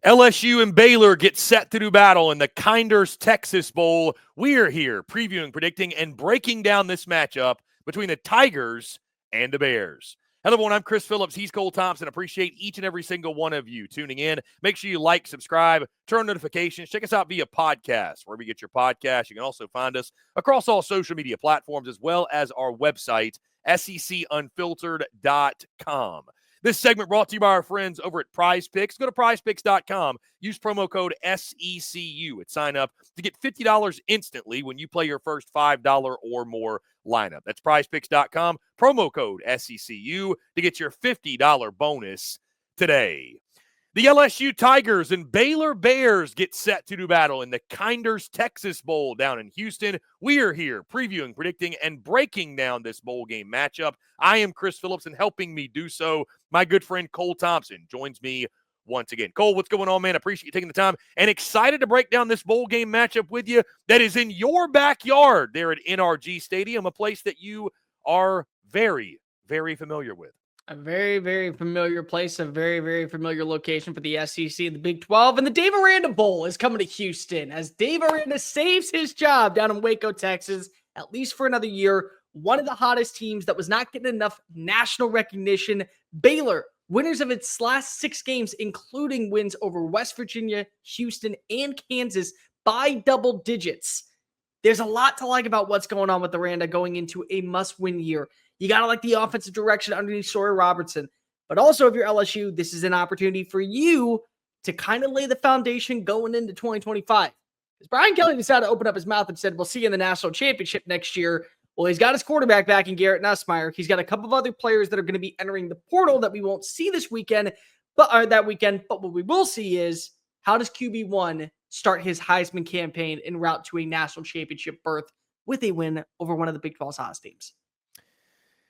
LSU and Baylor get set to do battle in the Kinders Texas Bowl. We're here previewing, predicting, and breaking down this matchup between the Tigers and the Bears. Hello, everyone. I'm Chris Phillips. He's Cole Thompson. Appreciate each and every single one of you tuning in. Make sure you like, subscribe, turn on notifications. Check us out via podcast, wherever you get your podcast. You can also find us across all social media platforms, as well as our website, SECUnfiltered.com. This segment brought to you by our friends over at Prize Picks. Go to prizepicks.com. Use promo code SECU at sign up to get $50 instantly when you play your first $5 or more lineup. That's prizepicks.com. Promo code SECU to get your $50 bonus today. The LSU Tigers and Baylor Bears get set to do battle in the Kinders Texas Bowl down in Houston. We are here previewing, predicting, and breaking down this bowl game matchup. I am Chris Phillips, and helping me do so, my good friend Cole Thompson joins me once again. Cole, what's going on, man? I appreciate you taking the time and excited to break down this bowl game matchup with you that is in your backyard there at NRG Stadium, a place that you are very, very familiar with. A very, very familiar place, a very, very familiar location for the SEC and the Big 12. And the Dave Arranda Bowl is coming to Houston as Dave Arranda saves his job down in Waco, Texas, at least for another year. One of the hottest teams that was not getting enough national recognition. Baylor, winners of its last 6 games, including wins over West Virginia, Houston, and Kansas by double digits. There's a lot to like about what's going on with Arranda going into a must-win year. You got to like the offensive direction underneath Sawyer Robertson. But also, if you're LSU, this is an opportunity for you to kind of lay the foundation going into 2025. Because Brian Kelly decided to open up his mouth and said, we'll see you in the national championship next year. Well, he's got his quarterback back in Garrett Nussmeier. He's got a couple of other players that are going to be entering the portal that we won't see this weekend, but what we will see is how does QB1 start his Heisman campaign en route to a national championship berth with a win over one of the Big 12's hottest teams.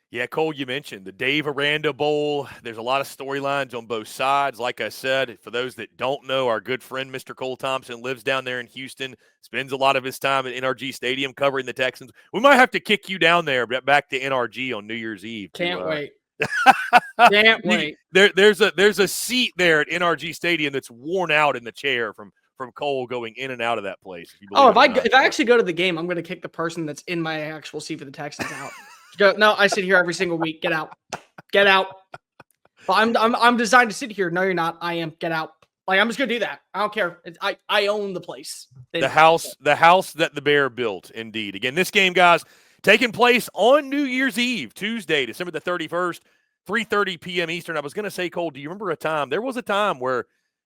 Yeah, Cole, you mentioned the Dave Arranda Bowl. There's a lot of storylines on both sides. Like I said, for those that don't know, our good friend Mr. Cole Thompson lives down there in Houston, spends a lot of his time at NRG Stadium covering the Texans. We might have to kick you down there back to NRG on New Year's Eve. Can't wait. Can't wait. There's a seat there at NRG Stadium that's worn out in the chair from Cole going in and out of that place. If I actually go to the game, I'm going to kick the person that's in my actual seat for the Texans out. No, I sit here every single week. Get out. Get out. But I'm designed to sit here. No, you're not. I am. Get out. Like, I'm just gonna do that. I don't care. I own the place. The house that the Bear built, indeed. Again, this game, guys, taking place on New Year's Eve, Tuesday, December the 31st, 3:30 p.m. Eastern. I was gonna say, Cole, do you remember a time? There was a time where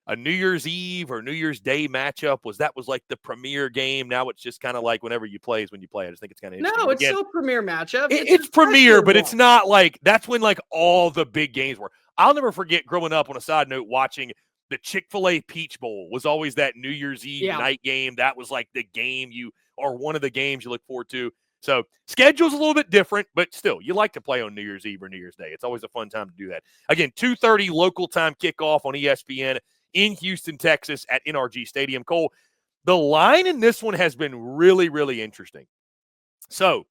a New Year's Eve or New Year's Day matchup was like the premier game. Now it's just kind of like whenever you play is when you play. I just think it's kind of interesting. No, it's still premier matchup. It's premier, but it's not like that's when like all the big games were. I'll never forget growing up, on a side note, watching the Chick-fil-A Peach Bowl was always that New Year's Eve night game. That was like the game or one of the games you look forward to. So schedule's a little bit different, but still, you like to play on New Year's Eve or New Year's Day. It's always a fun time to do that. Again, 2:30 local time kickoff on ESPN in Houston, Texas at NRG Stadium. Cole, the line in this one has been really, really interesting. So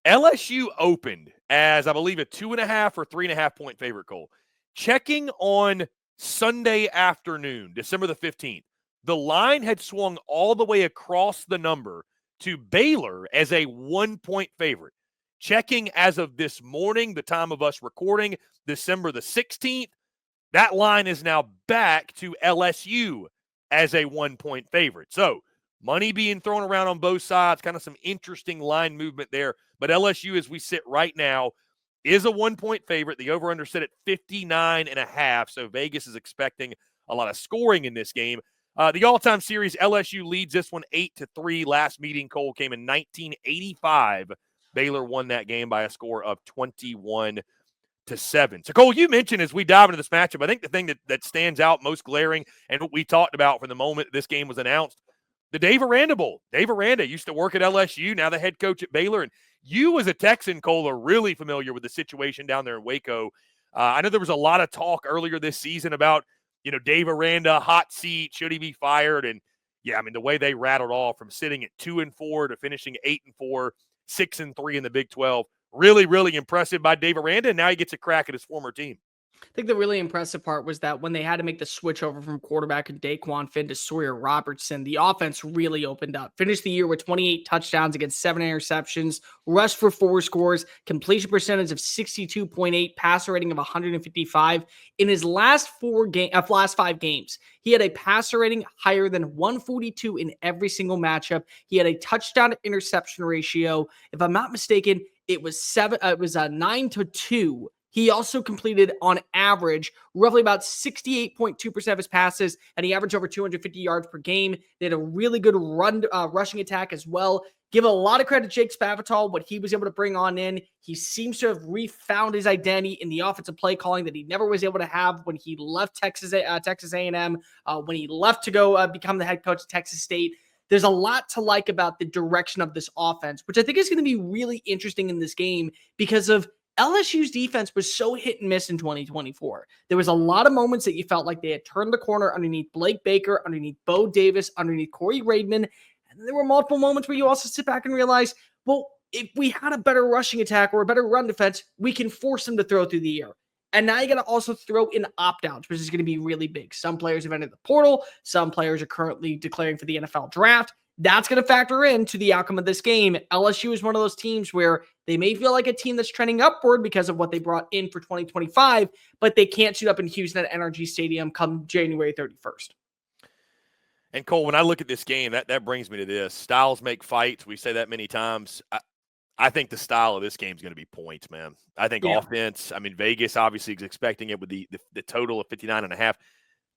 LSU opened as, I believe, a 2.5 or 3.5 point favorite, Cole. Checking on Sunday afternoon, December the 15th, the line had swung all the way across the number to Baylor as a 1 point favorite. Checking as of this morning, the time of us recording, December the 16th, that line is now back to LSU as a 1 point favorite. So money being thrown around on both sides, kind of some interesting line movement there. But LSU, as we sit right now, is a 1 point favorite. The over-under set at 59.5. So Vegas is expecting a lot of scoring in this game. The all-time series, LSU leads this one 8-3. Last meeting, Cole, came in 1985. Baylor won that game by a score of 21-7. So, Cole, you mentioned as we dive into this matchup, I think the thing that stands out most glaring and what we talked about from the moment this game was announced, the Dave Arranda Bowl. Dave Arranda used to work at LSU, now the head coach at Baylor. And you as a Texan, Cole, are really familiar with the situation down there in Waco. I know there was a lot of talk earlier this season about, Dave Arranda, hot seat, should he be fired? And, yeah, I mean, the way they rattled off from sitting at 2-4 to finishing 8-4, 6-3 in the Big 12. Really, really impressive by Dave Arranda, and now he gets a crack at his former team. I think the really impressive part was that when they had to make the switch over from quarterback and Daquan Finn to Sawyer Robertson, the offense really opened up. Finished the year with 28 touchdowns against 7 interceptions, rushed for 4 scores, completion percentage of 62.8, passer rating of 155. In his last 5 games, he had a passer rating higher than 142 in every single matchup. He had a touchdown to interception ratio. If I'm not mistaken, it was 9-2. He also completed, on average, roughly about 68.2% of his passes, and he averaged over 250 yards per game. They had a really good rushing attack as well. Give a lot of credit to Jake Spavital, what he was able to bring on in. He seems to have refound his identity in the offensive play calling that he never was able to have when he left Texas A&M, when he left to go become the head coach at Texas State. There's a lot to like about the direction of this offense, which I think is going to be really interesting in this game because of LSU's defense was so hit and miss in 2024. There was a lot of moments that you felt like they had turned the corner underneath Blake Baker, underneath Bo Davis, underneath Corey Raidman. And there were multiple moments where you also sit back and realize, well, if we had a better rushing attack or a better run defense, we can force them to throw through the air. And now you got to also throw in opt-outs, which is going to be really big. Some players have entered the portal. Some players are currently declaring for the NFL draft. That's going to factor into the outcome of this game. LSU is one of those teams where they may feel like a team that's trending upward because of what they brought in for 2025, but they can't shoot up in Houston at NRG Stadium come January 31st. And Cole, when I look at this game, that brings me to this. Styles make fights. We say that many times. I think the style of this game is going to be points, man. I think offense, I mean, Vegas obviously is expecting it with the total of 59.5.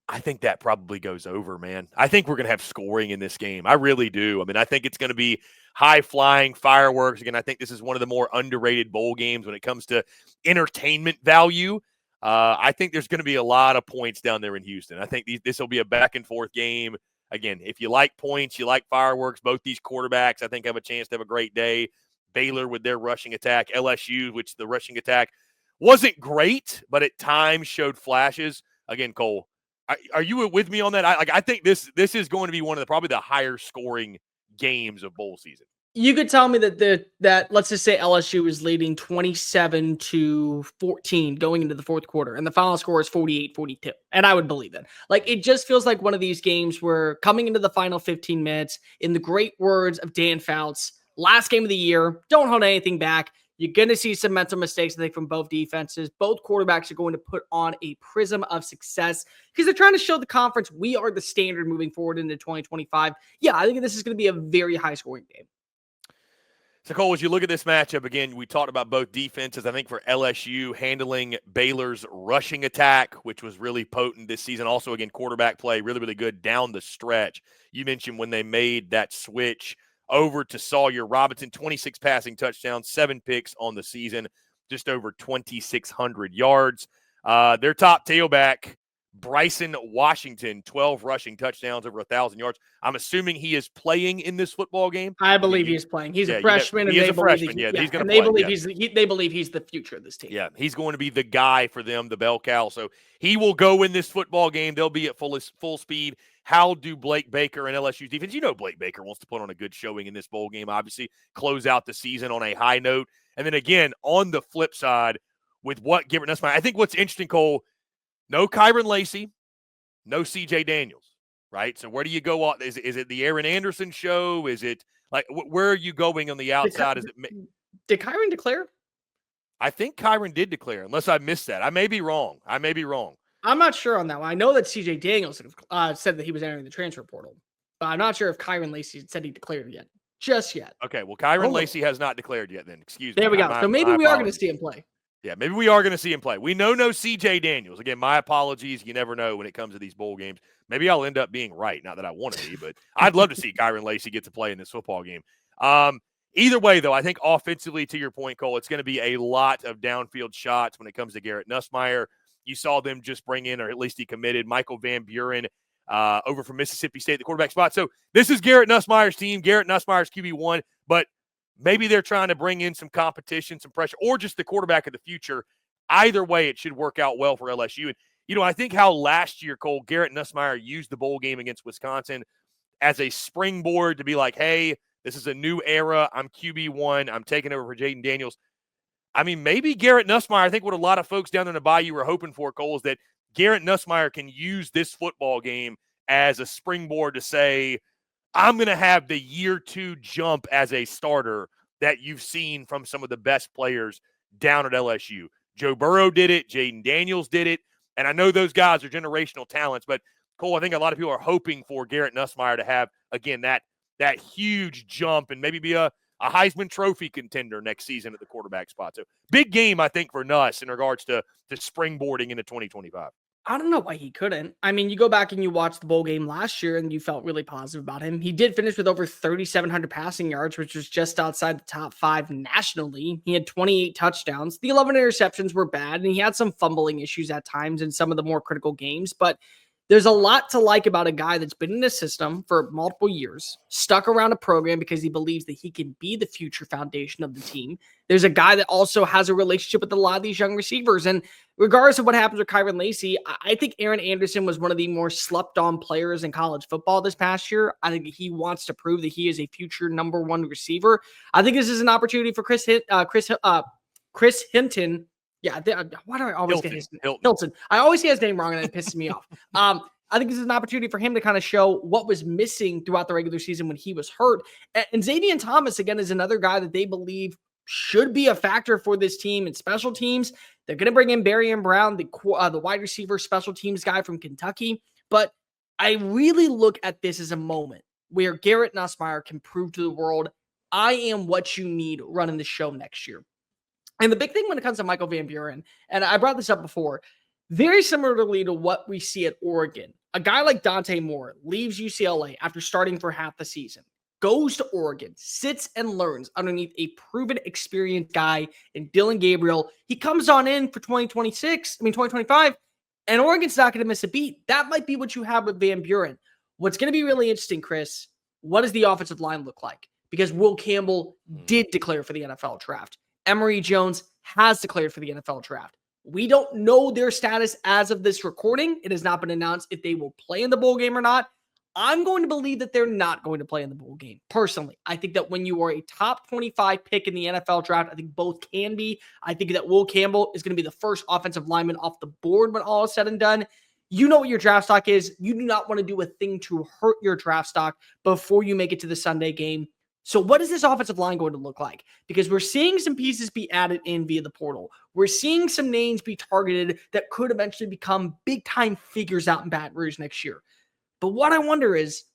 I think that probably goes over, man. I think we're going to have scoring in this game. I really do. I mean, I think it's going to be high-flying fireworks. Again, I think this is one of the more underrated bowl games when it comes to entertainment value. I think there's going to be a lot of points down there in Houston. I think this will be a back-and-forth game. Again, if you like points, you like fireworks, both these quarterbacks, I think, have a chance to have a great day. Baylor with their rushing attack, LSU, which the rushing attack wasn't great, but at times showed flashes. Again, Cole, are you with me on that? I think this is going to be one of probably the higher scoring games of bowl season. You could tell me that let's just say LSU is leading 27-14 going into the fourth quarter, and the final score is 48-42, and I would believe it. Like, it just feels like one of these games where coming into the final 15 minutes, in the great words of Dan Fouts, last game of the year, don't hold anything back. You're going to see some mental mistakes, I think, from both defenses. Both quarterbacks are going to put on a prism of success because they're trying to show the conference we are the standard moving forward into 2025. Yeah, I think this is going to be a very high-scoring game. So, Cole, as you look at this matchup, again, we talked about both defenses. I think for LSU, handling Baylor's rushing attack, which was really potent this season. Also, again, quarterback play, really, really good down the stretch. You mentioned when they made that switch over to Sawyer Robertson, 26 passing touchdowns, 7 picks on the season, just over 2,600 yards. Their top tailback, Bryson Washington, 12 rushing touchdowns, over 1,000 yards. I'm assuming he is playing in this football game. I believe he is playing. He's a freshman. He is a freshman. He's going to play. They believe he's the future of this team. Yeah, he's going to be the guy for them, the bell cow. So he will go in this football game. They'll be at full speed. How do Blake Baker and LSU's defense? You know Blake Baker wants to put on a good showing in this bowl game, obviously, close out the season on a high note. And then again, on the flip side, with what Garrett Nussmeier, I think what's interesting, Cole, no Kyron Lacey, no CJ Daniels, right? So where do you go? Is it the Aaron Anderson show? Is it like where are you going on the outside? Did Kyron declare? I think Kyron did declare, unless I missed that. I may be wrong. I'm not sure on that one. I know that CJ Daniels said that he was entering the transfer portal, but I'm not sure if Kyron Lacey said he declared yet. Just yet. Okay, well, Kyron Lacey has not declared yet then. Excuse me. There we go. So maybe we are going to see him play. Yeah, maybe we are going to see him play. We know no CJ Daniels. Again, my apologies. You never know when it comes to these bowl games. Maybe I'll end up being right. Not that I want to be, but I'd love to see Kyron Lacey get to play in this football game. Either way, though, I think offensively, to your point, Cole, it's going to be a lot of downfield shots when it comes to Garrett Nussmeier. You saw them just bring in, or at least he committed, Michael Van Buren over from Mississippi State, the quarterback spot. So this is Garrett Nussmeier's team. Garrett Nussmeier's QB1, but maybe they're trying to bring in some competition, some pressure, or just the quarterback of the future. Either way, it should work out well for LSU. And, I think how last year, Cole, Garrett Nussmeier used the bowl game against Wisconsin as a springboard to be like, hey, this is a new era. I'm QB1. I'm taking over for Jaden Daniels. I mean, maybe Garrett Nussmeier, I think what a lot of folks down there in the Bayou were hoping for, Cole, is that Garrett Nussmeier can use this football game as a springboard to say, I'm going to have the year 2 jump as a starter that you've seen from some of the best players down at LSU. Joe Burrow did it. Jaden Daniels did it. And I know those guys are generational talents, but Cole, I think a lot of people are hoping for Garrett Nussmeier to have, again, that huge jump and maybe be a Heisman Trophy contender next season at the quarterback spot. So big game, I think, for Nuss in regards to springboarding into 2025. I don't know why he couldn't. I mean, you go back and you watch the bowl game last year and you felt really positive about him. He did finish with over 3,700 passing yards, which was just outside the top 5 nationally. He had 28 touchdowns. The 11 interceptions were bad, and he had some fumbling issues at times in some of the more critical games, but there's a lot to like about a guy that's been in the system for multiple years, stuck around a program because he believes that he can be the future foundation of the team. There's a guy that also has a relationship with a lot of these young receivers. And regardless of what happens with Kyron Lacy, I think Aaron Anderson was one of the more slept-on players in college football this past year. I think he wants to prove that he is a future number 1 receiver. I think this is an opportunity for Chris Hinton. Yeah, why do I always get his Hilton? I always say his name wrong, and it pisses me off. I think this is an opportunity for him to kind of show what was missing throughout the regular season when he was hurt. And Xavier Thomas, again, is another guy that they believe should be a factor for this team in special teams. They're going to bring in Barrion Brown, the wide receiver special teams guy from Kentucky. But I really look at this as a moment where Garrett Nussmeier can prove to the world, I am what you need running the show next year. And the big thing when it comes to Michael Van Buren, and I brought this up before, very similarly to what we see at Oregon, a guy like Dante Moore leaves UCLA after starting for half the season, goes to Oregon, sits and learns underneath a proven, experienced guy in Dylan Gabriel. He comes on in for 2025, and Oregon's not going to miss a beat. That might be what you have with Van Buren. What's going to be really interesting, Chris, what does the offensive line look like? Because Will Campbell did declare for the NFL draft. Emory Jones has declared for the NFL draft. We don't know their status as of this recording. It has not been announced if they will play in the bowl game or not. I'm going to believe that they're not going to play in the bowl game. Personally, I think that when you are a top 25 pick in the NFL draft, I think both can be. I think that Will Campbell is going to be the first offensive lineman off the board when all is said and done. You know what your draft stock is. You do not want to do a thing to hurt your draft stock before you make it to the Sunday game. So what is this offensive line going to look like? Because we're seeing some pieces be added in via the portal. We're seeing some names be targeted that could eventually become big-time figures out in Baton Rouge next year. But what I wonder is,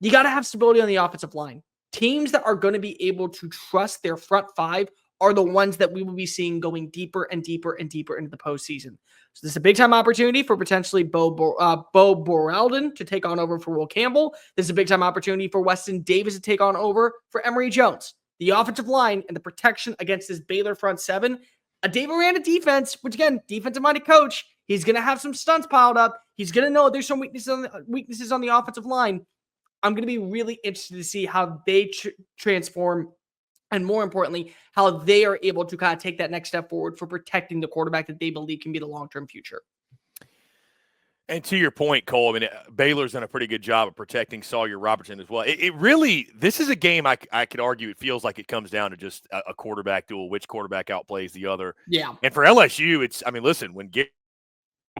you got to have stability on the offensive line. Teams that are going to be able to trust their front 5 are the ones that we will be seeing going deeper and deeper and deeper into the postseason. So this is a big-time opportunity for potentially Bo Borelden to take on over for Will Campbell. This is a big-time opportunity for Weston Davis to take on over for Emory Jones. The offensive line and the protection against this Baylor front 7. A Dave Arranda defense, which again, defensive-minded coach, he's going to have some stunts piled up. He's going to know there's some weaknesses on the offensive line. I'm going to be really interested to see how they transform, and more importantly, how they are able to kind of take that next step forward for protecting the quarterback that they believe can be the long-term future. And to your point, Cole, I mean, Baylor's done a pretty good job of protecting Sawyer Robertson as well. It really, this is a game I could argue it feels like it comes down to just a quarterback duel, which quarterback outplays the other. Yeah. And for LSU, it's, I mean, listen, when getting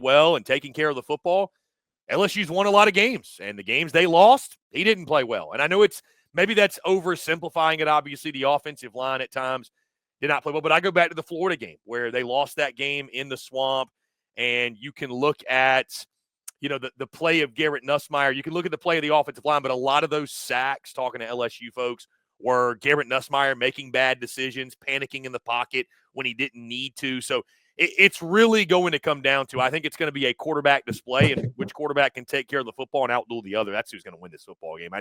well and taking care of the football, LSU's won a lot of games. And the games they lost, he didn't play well. And I know maybe that's oversimplifying it. Obviously, the offensive line at times did not play well. But I go back to the Florida game where they lost that game in the swamp. And you can look at, the play of Garrett Nussmeier. You can look at the play of the offensive line, but a lot of those sacks, talking to LSU folks, were Garrett Nussmeier making bad decisions, panicking in the pocket when he didn't need to. So it's really going to come down to, I think it's going to be a quarterback display, and which quarterback can take care of the football and outduel the other. That's who's going to win this football game.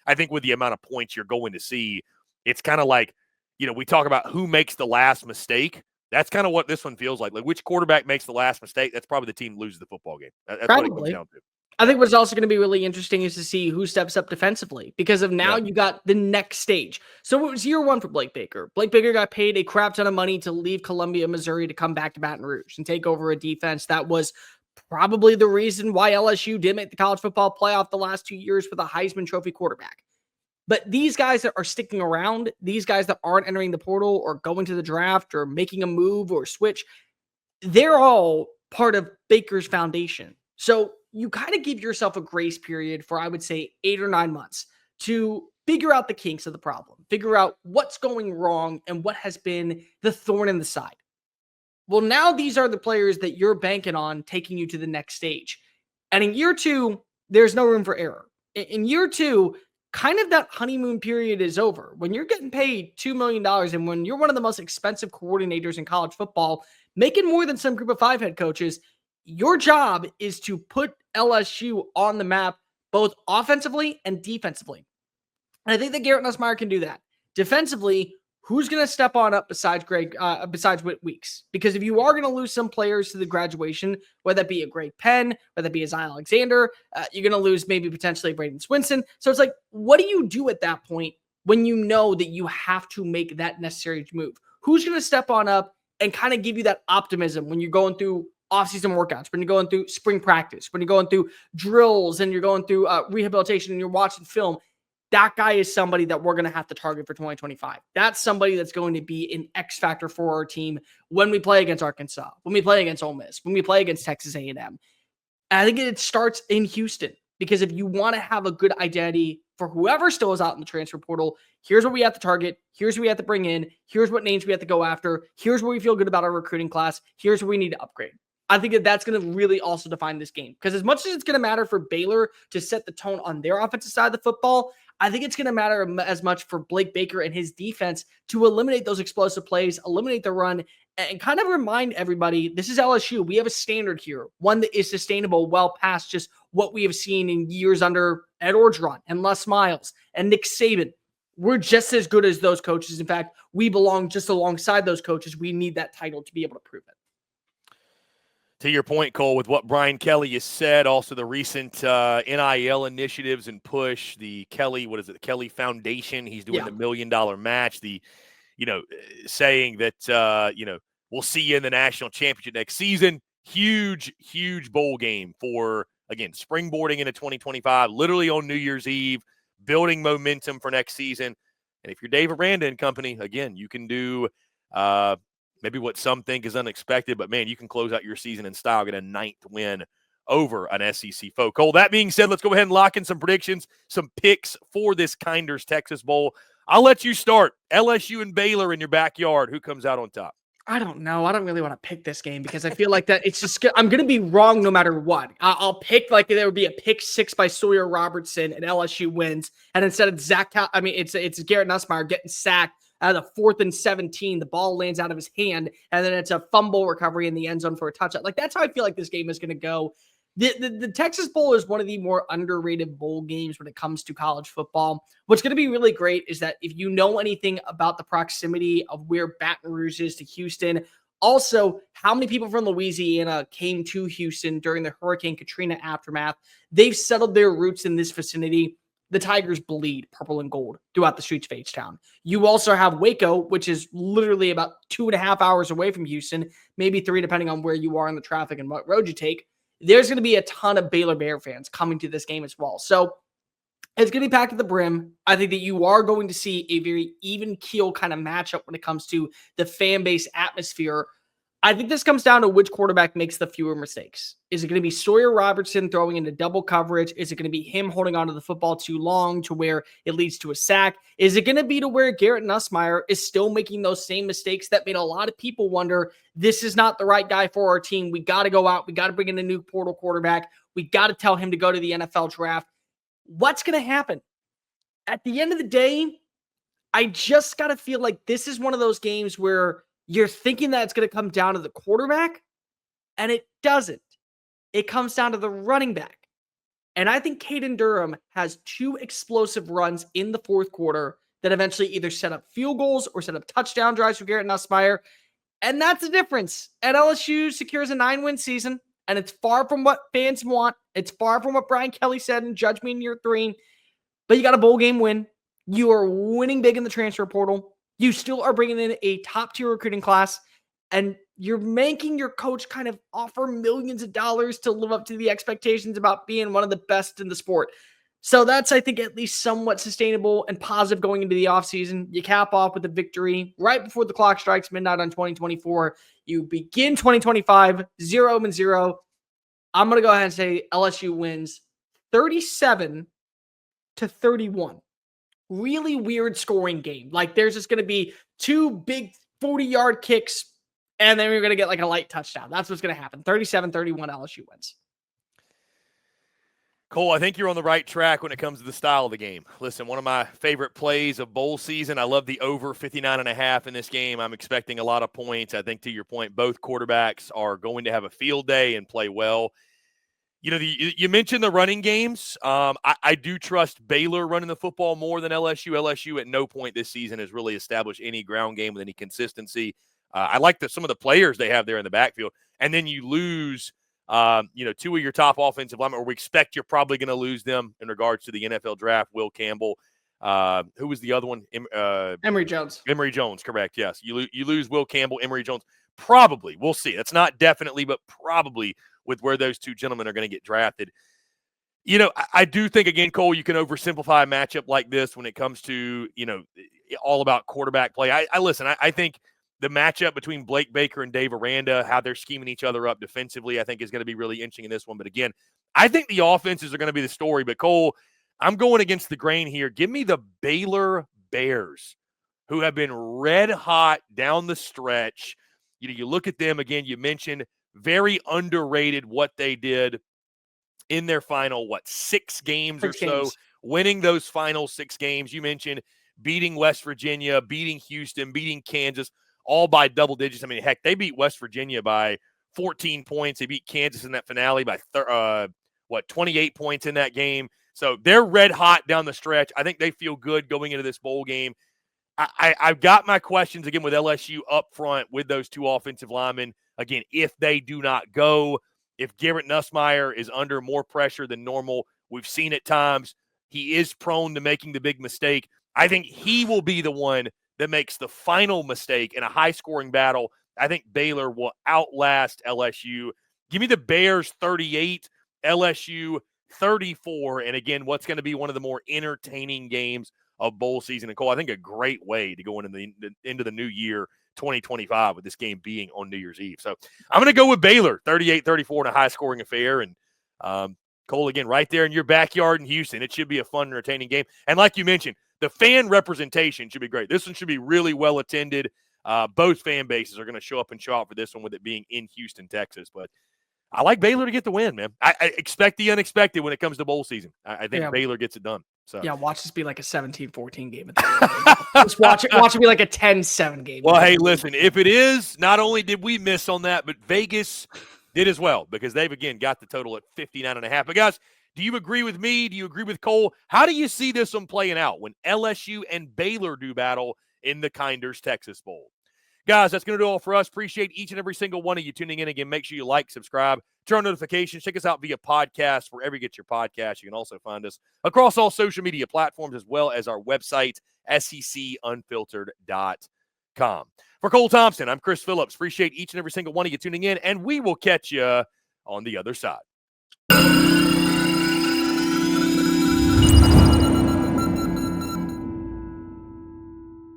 I think with the amount of points you're going to see, it's kind of like, we talk about who makes the last mistake. That's kind of what this one feels like. Like, which quarterback makes the last mistake? That's probably the team that loses the football game. That's probably what it comes down to. I think what's also going to be really interesting is to see who steps up defensively, because of now you got the next stage. So it was year 1 for Blake Baker. Blake Baker got paid a crap ton of money to leave Columbia, Missouri to come back to Baton Rouge and take over a defense that was probably the reason why LSU did make the college football playoff the last 2 years with a Heisman Trophy quarterback. But these guys that are sticking around, these guys that aren't entering the portal or going to the draft or making a move or switch, they're all part of Baker's foundation. So you kind of give yourself a grace period for, I would say, 8 or 9 months to figure out the kinks of the problem, figure out what's going wrong and what has been the thorn in the side. Well, now these are the players that you're banking on taking you to the next stage. And in year 2, there's no room for error. In year 2, kind of that honeymoon period is over. When you're getting paid $2 million and when you're one of the most expensive coordinators in college football, making more than some group of 5 head coaches, your job is to put LSU on the map, both offensively and defensively. And I think that Garrett Nussmeier can do that. Defensively, who's going to step on up besides besides Whit Weeks? Because if you are going to lose some players to the graduation, whether that be a Greg Penn, whether that be a Zion Alexander, you're going to lose maybe potentially Braden Swinson. So it's like, what do you do at that point when you know that you have to make that necessary move? Who's going to step on up and kind of give you that optimism when you're going through offseason workouts, when you're going through spring practice, when you're going through drills and you're going through rehabilitation and you're watching film? That guy is somebody that we're going to have to target for 2025. That's somebody that's going to be an X factor for our team when we play against Arkansas, when we play against Ole Miss, when we play against Texas A&M. And I think it starts in Houston, because if you want to have a good identity for whoever still is out in the transfer portal, here's what we have to target. Here's what we have to bring in. Here's what names we have to go after. Here's where we feel good about our recruiting class. Here's where we need to upgrade. I think that that's going to really also define this game, because as much as it's going to matter for Baylor to set the tone on their offensive side of the football, I think it's going to matter as much for Blake Baker and his defense to eliminate those explosive plays, eliminate the run, and kind of remind everybody, this is LSU. We have a standard here, one that is sustainable well past just what we have seen in years under Ed Orgeron and Les Miles and Nick Saban. We're just as good as those coaches. In fact, we belong just alongside those coaches. We need that title to be able to prove it. To your point, Cole, with what Brian Kelly has said, also the recent NIL initiatives and push, the Kelly, the Kelly Foundation, he's doing the $1 million match, saying that, we'll see you in the national championship next season. Huge, huge bowl game for, again, springboarding into 2025, literally on New Year's Eve, building momentum for next season. And if you're Dave Arranda and company, again, you can do maybe what some think is unexpected, but, man, you can close out your season in style, get a 9th win over an SEC foe. Cole, that being said, let's go ahead and lock in some predictions, some picks for this Kinders Texas Bowl. I'll let you start. LSU and Baylor in your backyard. Who comes out on top? I don't know. I don't really want to pick this game because I feel like that it's just I'm going to be wrong no matter what. I'll pick like there would be a pick 6 by Sawyer Robertson and LSU wins. And instead of it's Garrett Nussmeier getting sacked out of the 4th and 17, the ball lands out of his hand, and then it's a fumble recovery in the end zone for a touchdown. Like, that's how I feel like this game is going to go. The Texas Bowl is one of the more underrated bowl games when it comes to college football. What's going to be really great is that if you know anything about the proximity of where Baton Rouge is to Houston, also how many people from Louisiana came to Houston during the Hurricane Katrina aftermath, they've settled their roots in this vicinity. The Tigers bleed purple and gold throughout the streets of H-Town. You also have Waco, which is literally about 2.5 hours away from Houston, maybe 3, depending on where you are in the traffic and what road you take. There's going to be a ton of Baylor Bear fans coming to this game as well. So it's going to be packed to the brim. I think that you are going to see a very even keel kind of matchup when it comes to the fan base atmosphere. I think this comes down to which quarterback makes the fewer mistakes. Is it going to be Sawyer Robertson throwing into double coverage? Is it going to be him holding onto the football too long to where it leads to a sack? Is it going to be to where Garrett Nussmeier is still making those same mistakes that made a lot of people wonder, this is not the right guy for our team. We got to go out. We got to bring in a new portal quarterback. We got to tell him to go to the NFL draft. What's going to happen? At the end of the day, I just got to feel like this is one of those games where you're thinking that it's going to come down to the quarterback, and it doesn't. It comes down to the running back. And I think Caden Durham has 2 explosive runs in the 4th quarter that eventually either set up field goals or set up touchdown drives for Garrett Nussmeier. And that's the difference. And LSU secures a 9-win season, and it's far from what fans want. It's far from what Brian Kelly said in Judge Me in year 3. But you got a bowl game win. You are winning big in the transfer portal. You still are bringing in a top-tier recruiting class, and you're making your coach kind of offer millions of dollars to live up to the expectations about being one of the best in the sport. So that's, I think, at least somewhat sustainable and positive going into the offseason. You cap off with a victory right before the clock strikes midnight on 2024. You begin 2025 0-0. I'm going to go ahead and say LSU wins 37-31. Really weird scoring game. Like, there's just going to be two big 40-yard kicks, and then we're going to get like a light touchdown. That's what's going to happen. 37-31 LSU wins. Cole, I think you're on the right track when it comes to the style of the game. Listen, one of my favorite plays of bowl season, I love the over 59.5 in this game. I'm expecting a lot of points. I think, to your point, both quarterbacks are going to have a field day and play well. You know, you mentioned the running games. I do trust Baylor running the football more than LSU. LSU at no point this season has really established any ground game with any consistency. I like some of the players they have there in the backfield. And then you lose two of your top offensive linemen, or we expect you're probably going to lose them in regards to the NFL draft. Will Campbell, who was the other one? Emory Jones. Emory Jones, correct. Yes, you lose Will Campbell, Emory Jones. Probably, we'll see. That's not definitely, but probably with where those two gentlemen are going to get drafted. You know, I do think, again, Cole, you can oversimplify a matchup like this when it comes to, all about quarterback play. I think the matchup between Blake Baker and Dave Arranda, how they're scheming each other up defensively, I think is going to be really interesting in this one. But again, I think the offenses are going to be the story. But Cole, I'm going against the grain here. Give me the Baylor Bears, who have been red hot down the stretch. You look at them again, you mentioned very underrated what they did in their final, 6 games or so, winning those final 6 games. You mentioned beating West Virginia, beating Houston, beating Kansas, all by double digits. I mean, heck, they beat West Virginia by 14 points. They beat Kansas in that finale by 28 points in that game. So they're red hot down the stretch. I think they feel good going into this bowl game. I've got my questions again with LSU up front with those two offensive linemen. Again, if they do not go, if Garrett Nussmeier is under more pressure than normal, we've seen at times he is prone to making the big mistake. I think he will be the one that makes the final mistake in a high-scoring battle. I think Baylor will outlast LSU. Give me the Bears 38, LSU 34, and again, what's going to be one of the more entertaining games of bowl season. And Cole, I think a great way to go into the new year 2025 with this game being on New Year's Eve. So I'm going to go with Baylor 38-34 in a high-scoring affair. And Cole, again, right there in your backyard in Houston, it should be a fun, entertaining game. And like you mentioned, the fan representation should be great. This one should be really well attended. Both fan bases are going to show up and show out for this one, with it being in Houston, Texas. But I like Baylor to get the win, man. I expect the unexpected when it comes to bowl season. I think Baylor gets it done. So yeah, watch this be like a 17-14 game. Just watch it be like a 10-7 game. Well, hey, listen, if it is, not only did we miss on that, but Vegas did as well, because they've, again, got the total at 59.5. But, guys, do you agree with me? Do you agree with Cole? How do you see this one playing out when LSU and Baylor do battle in the Kinders Texas Bowl? Guys, that's going to do all for us. Appreciate each and every single one of you tuning in. Again, make sure you like, subscribe, turn on notifications. Check us out via podcast, wherever you get your podcast. You can also find us across all social media platforms, as well as our website, SECUnfiltered.com. For Cole Thompson, I'm Chris Phillips. Appreciate each and every single one of you tuning in, and we will catch you on the other side.